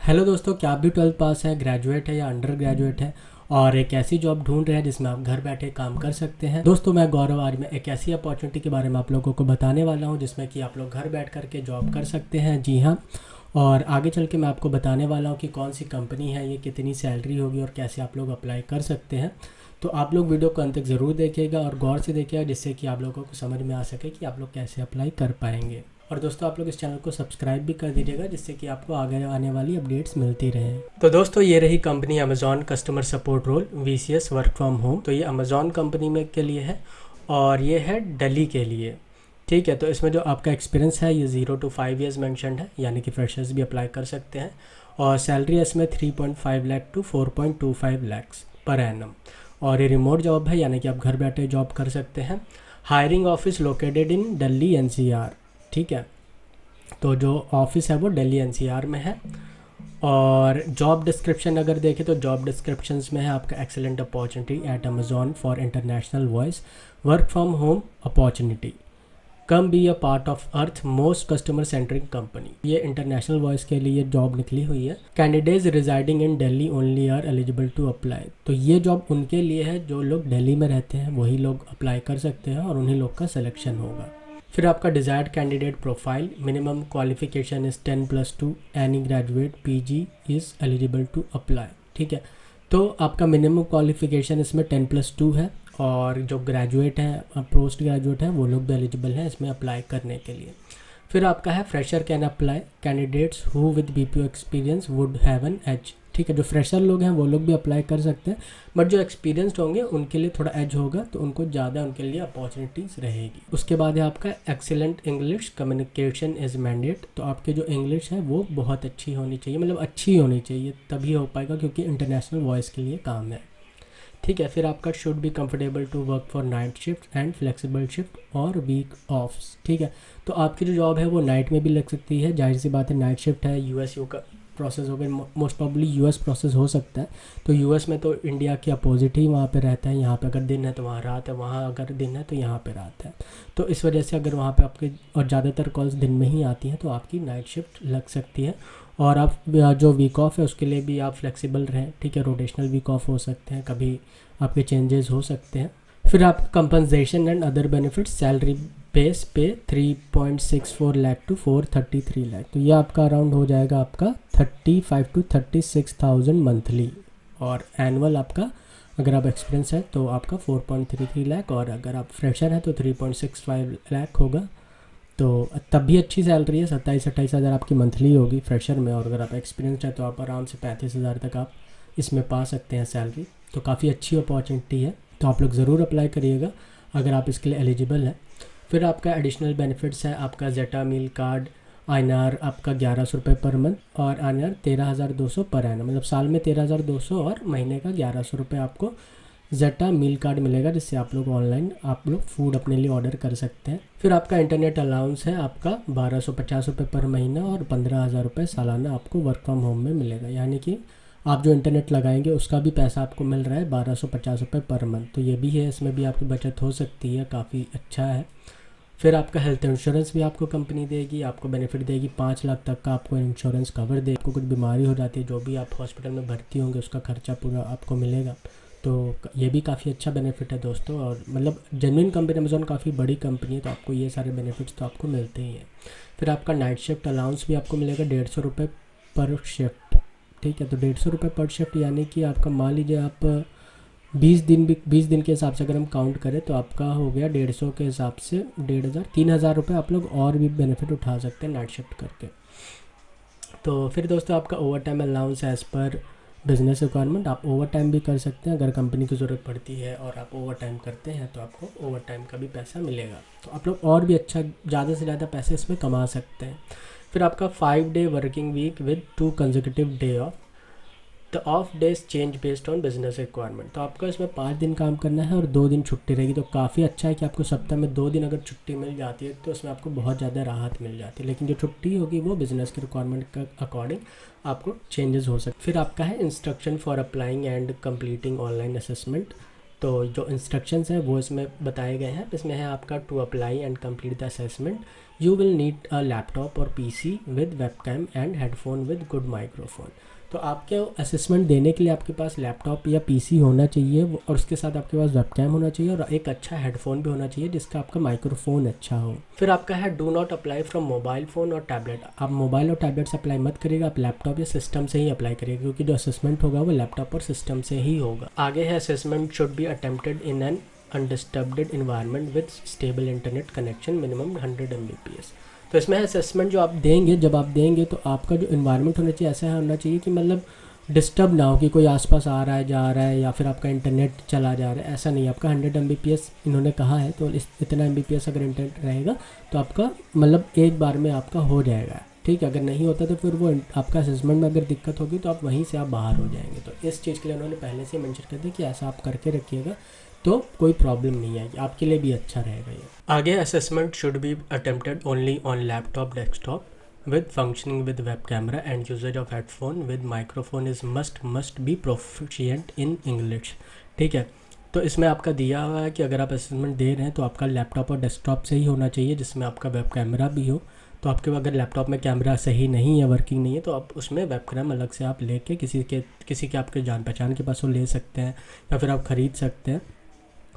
Hello दोस्तों, क्या आप भी 12th पास है, ग्रेजुएट है या अंडर ग्रेजुएट है और एक ऐसी जॉब ढूंढ रहे हैं जिसमें आप घर बैठे काम कर सकते हैं। दोस्तों, मैं गौरव आज मैं एक ऐसी अपॉर्चुनिटी के बारे में आप लोगों को बताने वाला हूं जिसमें कि आप लोग घर बैठ कर के जॉब कर सकते हैं। जी हाँ, और आगे चल के मैं आपको बताने वाला हूं कि कौन सी कंपनी है, ये कितनी सैलरी होगी और कैसे आप लोग अप्लाई कर सकते हैं। तो आप लोग वीडियो को अंत तक ज़रूर देखिएगा और गौर से देखिएगा जिससे कि आप लोगों को समझ में आ सके कि आप लोग कैसे अप्लाई कर पाएंगे। और दोस्तों, आप लोग इस चैनल को सब्सक्राइब भी कर दीजिएगा जिससे कि आपको आगे आने वाली अपडेट्स मिलती रहे। तो दोस्तों, ये रही company Amazon customer support role VCS work from home. तो ये अमेज़ॉन कंपनी में के लिए है और ये है दिल्ली के लिए। ठीक है, तो इसमें जो आपका एक्सपीरियंस है ये 0 to 5 years मैंशनड है, यानी कि फ्रेशर्स भी अप्लाई कर सकते हैं। और सैलरी है इसमें 3.5 lakh to 4.25 lakhs per annum. और ये रिमोट जॉब है, यानी कि आप घर बैठे जॉब कर सकते हैं। Hiring office located in Delhi NCR। ठीक है, तो जो ऑफिस है वो दिल्ली NCR में है। और जॉब डिस्क्रिप्शन अगर देखें तो जॉब डिस्क्रिप्शंस में है आपका excellent opportunity at Amazon for international voice work from home opportunity, come be a part of earth most customer centric company. ये इंटरनेशनल वॉइस के लिए जॉब निकली हुई है। Candidates residing in Delhi only are eligible to apply. तो ये job उनके लिए है जो लोग दिल्ली में रहते हैं, वही लोग अप्लाई कर सकते हैं और उन्हीं लोग का सिलेक्शन होगा। फिर आपका desired candidate profile, minimum qualification is 10+2, any graduate PG is eligible to apply. ठीक है, तो आपका मिनिमम क्वालिफिकेशन इसमें 10+2 है और जो ग्रेजुएट हैं, पोस्ट ग्रेजुएट हैं, वो लोग भी एलिजिबल हैं इसमें अप्लाई करने के लिए। फिर आपका है fresher can apply, candidates who with BPO experience would have an edge. ठीक है, जो फ्रेशर लोग हैं वो लोग भी अप्लाई कर सकते हैं, बट जो एक्सपीरियंस्ड होंगे उनके लिए थोड़ा एज होगा, तो उनको ज़्यादा उनके लिए अपॉर्चुनिटीज़ रहेगी। उसके बाद है आपका excellent English communication is mandate. तो आपकी जो इंग्लिश है वो बहुत अच्छी होनी चाहिए, मतलब अच्छी होनी चाहिए, तभी हो पाएगा क्योंकि इंटरनेशनल वॉइस के लिए काम है। ठीक है, फिर आपका should be comfortable to work for night shift and flexible shift और वीक ऑफ्स। ठीक है, तो आपकी जो जॉब है वो नाइट में भी लग सकती है, जाहिर सी बात है, नाइट शिफ्ट है, US का प्रोसेस होगा, मोस्ट प्रॉब्ली US प्रोसेस हो सकता है। तो US में तो इंडिया के अपोजिट ही वहाँ पे रहता है, यहाँ पे अगर दिन है तो वहाँ रात है, वहाँ अगर दिन है तो यहाँ पे रात है। तो इस वजह से अगर वहाँ पे आपके और ज़्यादातर कॉल्स दिन में ही आती हैं तो आपकी नाइट शिफ्ट लग सकती है। और आप जो वीक ऑफ है उसके लिए भी आप फ्लेक्सिबल रहें। ठीक है, रोटेशनल वीक ऑफ हो सकते हैं, कभी आपके चेंजेस हो सकते हैं। फिर आपका compensation and other benefits, salary base पे 3.64 लाख टू 433 लाख। तो ये आपका अराउंड हो जाएगा आपका 35 to 36,000 मंथली। और एनुअल आपका अगर आप एक्सपीरियंस है तो आपका 4.33 लाख, और अगर आप फ्रेशर है तो 3.65 लाख होगा। तो तब भी अच्छी सैलरी है, 27-28 हज़ार आपकी मंथली होगी फ्रेशर में। और अगर आप एक्सपीरियंस है तो आप आराम से 35,000 तक आप इसमें पा सकते हैं सैलरी। तो काफ़ी अच्छी अपॉर्चुनिटी है, तो आप लोग ज़रूर अप्लाई करिएगा अगर आप इसके लिए एलिजिबल हैं। फिर आपका एडिशनल बेनिफिट्स है आपका जेटा मील कार्ड, INR आपका 1100 रुपये पर मंथ और INR 13,200 पर एनम, मतलब साल में 13,200 और महीने का 1100 रुपये आपको जेटा मील कार्ड मिलेगा, जिससे आप लोग ऑनलाइन आप लोग फूड अपने लिए ऑर्डर कर सकते हैं। फिर आपका इंटरनेट अलाउंस है आपका 1250 रुपये पर महीना और 15,000 रुपये सालाना आपको वर्क फ्रॉम होम में मिलेगा, यानी कि आप जो इंटरनेट लगाएंगे उसका भी पैसा आपको मिल रहा है 1250 रुपये पर मंथ। तो ये भी है, इसमें भी आपकी बचत हो सकती है, काफ़ी अच्छा है। फिर आपका हेल्थ इंश्योरेंस भी आपको कंपनी देगी, आपको बेनिफिट देगी, 5 लाख तक का आपको इंश्योरेंस कवर देगी। आपको कुछ बीमारी हो जाती है, जो भी आप हॉस्पिटल में भर्ती होंगे उसका खर्चा पूरा आपको मिलेगा। तो ये भी काफ़ी अच्छा बेनिफिट है दोस्तों, और मतलब जेन्युइन कंपनी अमेज़ॉन काफ़ी बड़ी कंपनी है, तो आपको ये सारे बेनिफिट्स तो आपको मिलते ही हैं। फिर आपका नाइट शिफ्ट अलाउंस भी आपको मिलेगा 150 रुपये पर शिफ्ट। ठीक है, तो 150 रुपये पर शिफ्ट, यानी कि आपका मान लीजिए आप 20 दिन के हिसाब से अगर हम काउंट करें तो आपका हो गया 150 के हिसाब से 1,500 3,000 रुपये आप लोग और भी बेनिफिट उठा सकते हैं नाइट शिफ्ट करके। तो फिर दोस्तों, आपका over time allowance as per business requirement, आप ओवर टाइम भी कर सकते हैं अगर कंपनी की ज़रूरत पड़ती है और आप ओवर टाइम करते हैं तो आपको ओवर टाइम का भी पैसा मिलेगा। तो आप लोग और भी अच्छा ज़्यादा से ज़्यादा पैसे इसमें कमा सकते हैं। फिर आपका 5 day working week with 2 consecutive day off, the off days change based on business requirement. तो आपको इसमें 5 दिन काम करना है और 2 दिन छुट्टी रहेगी। तो काफ़ी अच्छा है कि आपको सप्ताह में 2 दिन अगर छुट्टी मिल जाती है तो उसमें आपको बहुत ज़्यादा राहत मिल जाती है, लेकिन जो छुट्टी होगी वो बिज़नेस के रिक्वायरमेंट का अकॉर्डिंग आपको चेंजेस हो सकते। फिर आपका है instruction for applying and completing online assessment. तो जो इंस्ट्रक्शंस हैं वो इसमें बताए गए हैं। इसमें है आपका to apply and complete the assessment you will need a laptop और PC with webcam and headphone with good microphone. तो आपके असेसमेंट देने के लिए आपके पास लैपटॉप या पीसी होना चाहिए और उसके साथ आपके पास वेबकैम होना चाहिए और एक अच्छा हेडफोन भी होना चाहिए जिसका आपका माइक्रोफोन अच्छा हो। फिर आपका है do not apply from mobile phone और टैबलेट। आप मोबाइल और टैबलेट से अप्लाई मत करिएगा, आप लैपटॉप या सिस्टम से ही अप्लाई करिएगा क्योंकि जो असेसमेंट होगा वो लैपटॉप और सिस्टम से ही होगा। आगे है assessment should be attempted in an undisturbed environment with stable internet connection minimum 100 Mbps। तो इसमें असेसमेंट जो आप देंगे, जब आप देंगे तो आपका जो इन्वायरमेंट होना चाहिए ऐसा होना चाहिए कि मतलब डिस्टर्ब ना हो कि कोई आसपास आ रहा है जा रहा है या फिर आपका इंटरनेट चला जा रहा है, ऐसा नहीं। आपका 100 Mbps इन्होंने कहा है, तो इतना Mbps अगर इंटरनेट रहेगा तो आपका मतलब एक बार में आपका हो जाएगा, ठीक है। अगर नहीं होता तो फिर वो आपका असेसमेंट में अगर दिक्कत होगी तो आप वहीं से आप बाहर हो जाएंगे। तो इस चीज़ के लिए उन्होंने पहले से मेंशन कर दिया कि ऐसा आप करके रखिएगा तो कोई प्रॉब्लम नहीं आएगी, आपके लिए भी अच्छा रहेगा ये। आगे assessment should be attempted only on laptop desktop with functioning with web camera and usage of headphone with microphone is must be proficient in English। ठीक है, तो इसमें आपका दिया हुआ है कि अगर आप असेसमेंट दे रहे हैं तो आपका लैपटॉप और डेस्कटॉप से ही होना चाहिए जिसमें आपका वेब कैमरा भी हो। तो आपके अगर लैपटॉप में कैमरा सही नहीं है, वर्किंग नहीं है, तो आप उसमें वेब कैम अलग से आप लेके किसी के आपके जान पहचान के पास वो ले सकते हैं या फिर आप ख़रीद सकते हैं।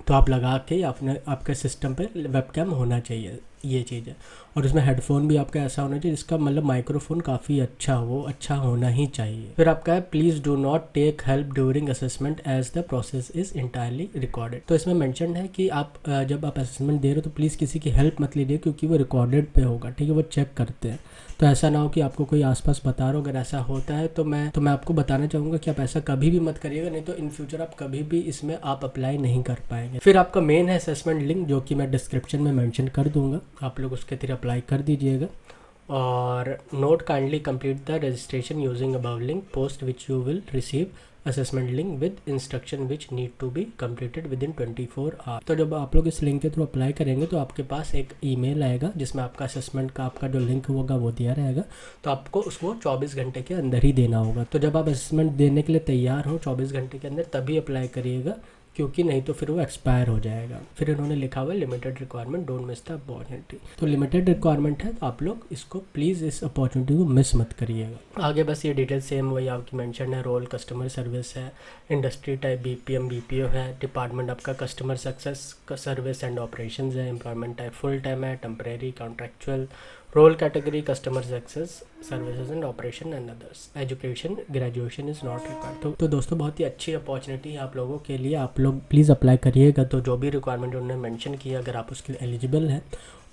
तो आप लगा के अपने आपके सिस्टम पे वेबकैम होना चाहिए, ये चीज़ है। और उसमें हेडफोन भी आपका ऐसा होना चाहिए जिसका मतलब माइक्रोफोन काफ़ी अच्छा हो, वो अच्छा होना ही चाहिए। फिर आपका है please do not take help during assessment as the process is entirely recorded. तो इसमें मेंशन है कि आप जब आप असेसमेंट दे रहे हो तो प्लीज़ किसी की हेल्प मत लीजिए क्योंकि वो रिकॉर्डेड पे होगा, ठीक है, वो चेक करते हैं। तो ऐसा ना हो कि आपको कोई आसपास बता रहा हो, अगर ऐसा होता है तो मैं आपको बताना चाहूँगा कि आप ऐसा कभी भी मत करिएगा, नहीं तो इन फ्यूचर आप कभी भी इसमें आप अप्लाई नहीं कर पाएंगे। फिर आपका मेन है असेसमेंट लिंक जो कि मैं डिस्क्रिप्शन में मेंशन कर दूंगा, आप लोग उसके थ्रू अप्लाई कर दीजिएगा। और note kindly complete the registration using above link post which you will receive assessment link with instruction which need to be completed within 24 hour. तो जब आप लोग इस लिंक के थ्रू अप्लाई करेंगे तो आपके पास एक ईमेल आएगा जिसमें आपका असेसमेंट का आपका जो लिंक होगा वो दिया रहेगा, तो आपको उसको 24 घंटे के अंदर ही देना होगा। तो जब आप असेसमेंट देने के लिए तैयार हो 24 घंटे के अंदर तभी अप्लाई करिएगा, क्योंकि नहीं तो फिर वो एक्सपायर हो जाएगा। फिर इन्होंने लिखा हुआ है limited requirement, don't miss the opportunity. तो लिमिटेड रिक्वायरमेंट है तो आप लोग इसको प्लीज़ इस अपॉर्चुनिटी को मिस मत करिएगा। आगे बस ये डिटेल सेम वही आपकी मेंशन है, रोल कस्टमर सर्विस है, इंडस्ट्री टाइप BPM BPO है, डिपार्टमेंट आपका customer success service and operation है, एम्प्लॉयमेंट टाइप फुल टाइम है, temporary, contractual, role category customer success services and operation and others, education graduation is not required. तो दोस्तों बहुत ही अच्छी opportunity है आप लोगों के लिए, आप लोग प्लीज़ अप्लाई करिएगा। तो जो भी रिक्वायरमेंट उन्होंने मेंशन किया अगर आप उसके लिए एलिजिबल हैं,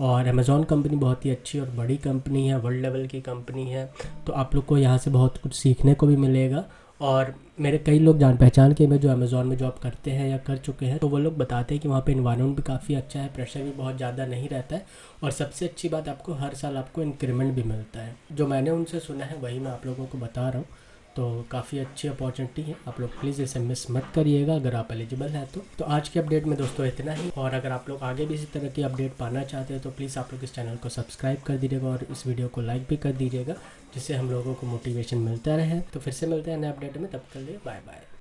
और अमेज़ॉन कंपनी बहुत ही अच्छी और बड़ी कंपनी है, वर्ल्ड लेवल की कंपनी है, तो आप लोग को यहाँ से बहुत कुछ सीखने को भी मिलेगा। और मेरे कई लोग जान पहचान के में जो अमेज़ॉन में जॉब करते हैं या कर चुके हैं, तो वो लोग बताते हैं कि वहाँ पे इन्वायरमेंट भी काफ़ी अच्छा है, प्रेशर भी बहुत ज़्यादा नहीं रहता है, और सबसे अच्छी बात आपको हर साल आपको इंक्रीमेंट भी मिलता है। जो मैंने उनसे सुना है वही मैं आप लोगों को बता रहा हूँ। तो काफ़ी अच्छी अपॉर्चुनिटी है, आप लोग प्लीज़ इसे मिस मत करिएगा अगर आप एलिजिबल हैं तो आज के अपडेट में दोस्तों इतना ही। और अगर आप लोग आगे भी इसी तरह की अपडेट पाना चाहते हैं तो प्लीज़ आप लोग इस चैनल को सब्सक्राइब कर दीजिएगा और इस वीडियो को लाइक भी कर दीजिएगा, जिससे हम लोगों को मोटिवेशन मिलता रहे। तो फिर से मिलते हैं नए अपडेट में, तब तक के लिए बाय बाय।